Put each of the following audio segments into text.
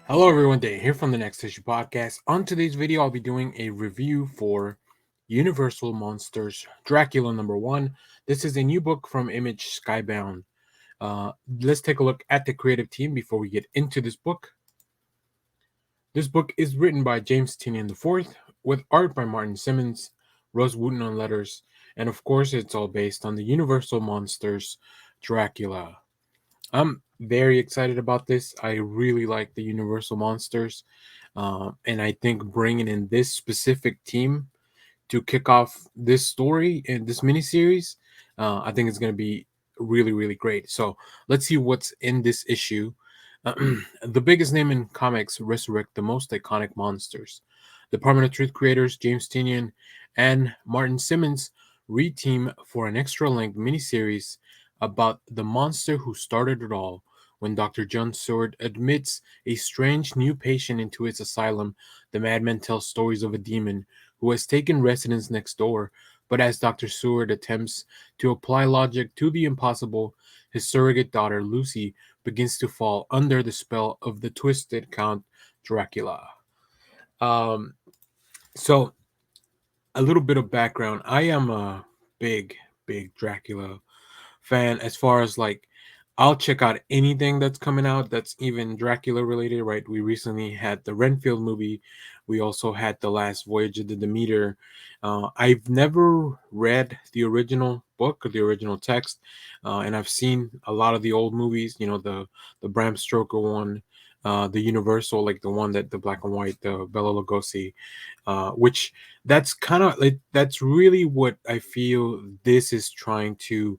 Hello everyone, Dave here from the Next Issue Podcast. On today's video, I'll be doing a review for Universal Monsters Dracula #1. This is a new book from Image Skybound. Let's take a look at the creative team before we get into this book. This book is written by James Tynion IV with art by Martin Simmons, Rose Wooton on letters, and of course it's all based on the Universal Monsters Dracula. I'm very excited about this. I really like the Universal Monsters. And I think bringing in this specific team to kick off this story and this miniseries, I think it's going to be really, really great. So let's see what's in this issue. The biggest name in comics resurrect the most iconic monsters. Department of Truth creators James Tynion and Martin Simmons reteam for an extra-length miniseries about the monster who started it all. When Dr. John Seward admits a strange new patient into his asylum, the madman tells stories of a demon who has taken residence next door. But as Dr. Seward attempts to apply logic to the impossible, his surrogate daughter Lucy begins to fall under the spell of the twisted Count Dracula. Um, so, a little bit of background. I am a big, big Dracula fan as far as like I'll check out anything that's coming out that's even Dracula related, right? We recently had the Renfield movie. We also had The Last Voyage of the Demeter. I've never read the original book or the original text, and I've seen a lot of the old movies, the Bram Stoker one, the Universal, like the one that the black and white, the Bela Lugosi, which that's kind of like that's really what I feel this is trying to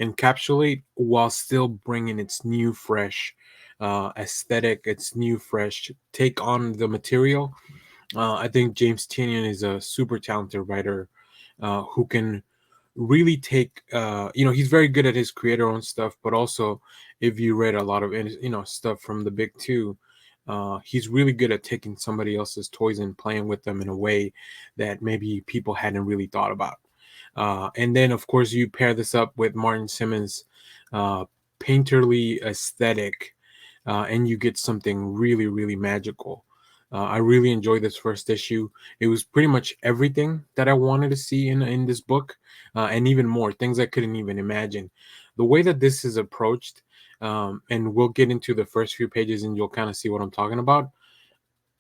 encapsulate while still bringing its new fresh aesthetic, its new fresh take on the material. I think James Tynion is a super talented writer who can really take he's very good at his creator own stuff, but also if you read a lot of stuff from the big two, he's really good at taking somebody else's toys and playing with them in a way that maybe people hadn't really thought about. And then, of course, you pair this up with Martin Simmons' uh, painterly aesthetic, and you get something really, really magical. I really enjoyed this first issue. It was pretty much everything that I wanted to see in this book, and even more things I couldn't even imagine. The way that this is approached, and we'll get into the first few pages, and you'll kind of see what I'm talking about.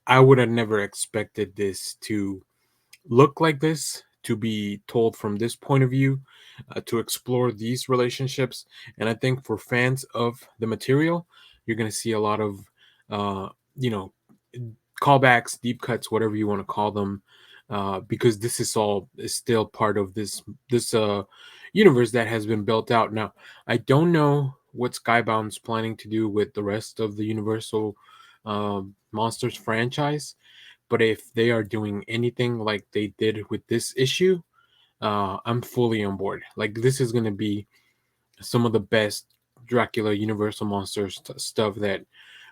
I would have never expected this to look like this, to be told from this point of view, to explore these relationships. And I think for fans of the material, you're going to see a lot of, uh, you know, callbacks, deep cuts, whatever you want to call them, because this is still part of this universe that has been built out. Now, I don't know what Skybound's planning to do with the rest of the Universal Monsters franchise, but if they are doing anything like they did with this issue, I'm fully on board. Like this is gonna be some of the best Dracula Universal Monsters stuff that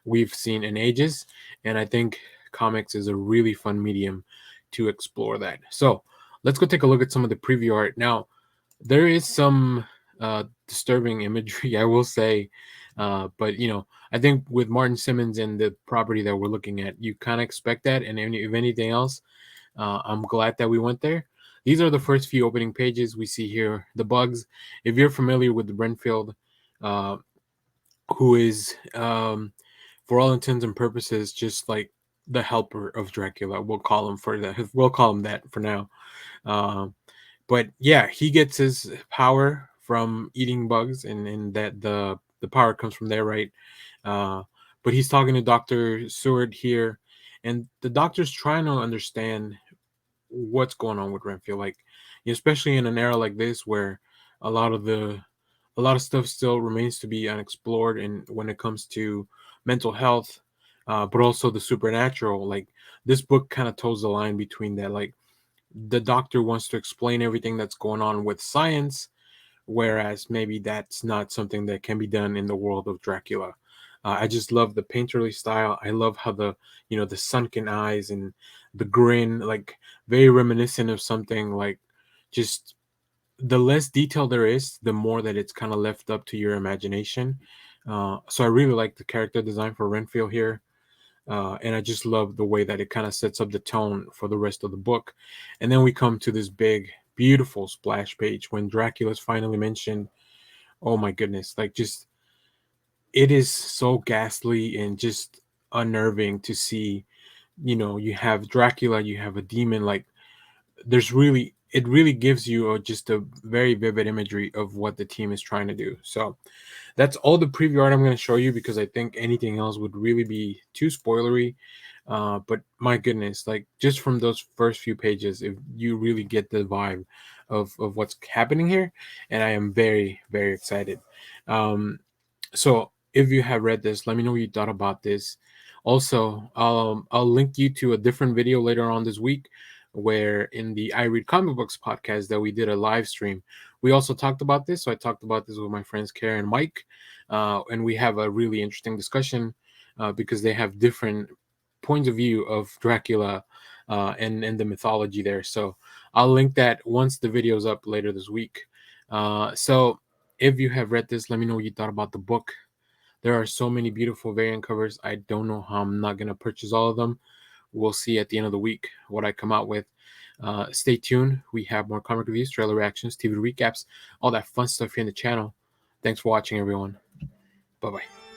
we've seen in ages, and I think comics is a really fun medium to explore that. So let's go take a look at some of the preview art. Now, there is some disturbing imagery, I will say, but I think with Martin Simmons and the property that we're looking at, you kind of expect that. And if anything else, I'm glad that we went there. These are the first few opening pages we see here. The bugs. If you're familiar with Renfield, uh, who is, for all intents and purposes, just like the helper of Dracula, we'll call him for that. We'll call him that for now. Um, but yeah, he gets his power from eating bugs, and that the power comes from there, right? Uh, but he's talking to Dr. Seward here, and the doctor's trying to understand what's going on with Renfield, like especially in an era like this where a lot of the a lot of stuff still remains to be unexplored, and when it comes to mental health, but also the supernatural. Like this book kind of toes the line between that, like the doctor wants to explain everything that's going on with science, whereas maybe that's not something that can be done in the world of Dracula. I just love the painterly style. I love how the sunken eyes and the grin, like very reminiscent of something like just the less detail there is, the more that it's kind of left up to your imagination. So I really like the character design for Renfield here. And I just love the way that it kind of sets up the tone for the rest of the book. And then we come to this big, beautiful splash page when Dracula's finally mentioned. Oh my goodness, like just it is so ghastly and just unnerving to see. You have Dracula, you have a demon. Like there's really, it really gives you just a very vivid imagery of what the team is trying to do. So that's all the preview art I'm going to show you, because I think anything else would really be too spoilery. But my goodness, like just from those first few pages, if you really get the vibe of what's happening here, and I am very, very excited. So if you have read this, let me know what you thought about this. Also, I'll link you to a different video later on this week, where in the I Read Comic Books podcast that we did a live stream, we also talked about this. So I talked about this with my friends Karen and Mike, and we have a really interesting discussion because they have different points of view of Dracula and the mythology there. So I'll link that once the video's up later this week. So if you have read this, let me know what you thought about the book. There are so many beautiful variant covers. I don't know how I'm not going to purchase all of them. We'll see at the end of the week what I come out with. Stay tuned. We have more comic reviews, trailer reactions, TV recaps, all that fun stuff here in the channel. Thanks for watching, everyone. Bye-bye.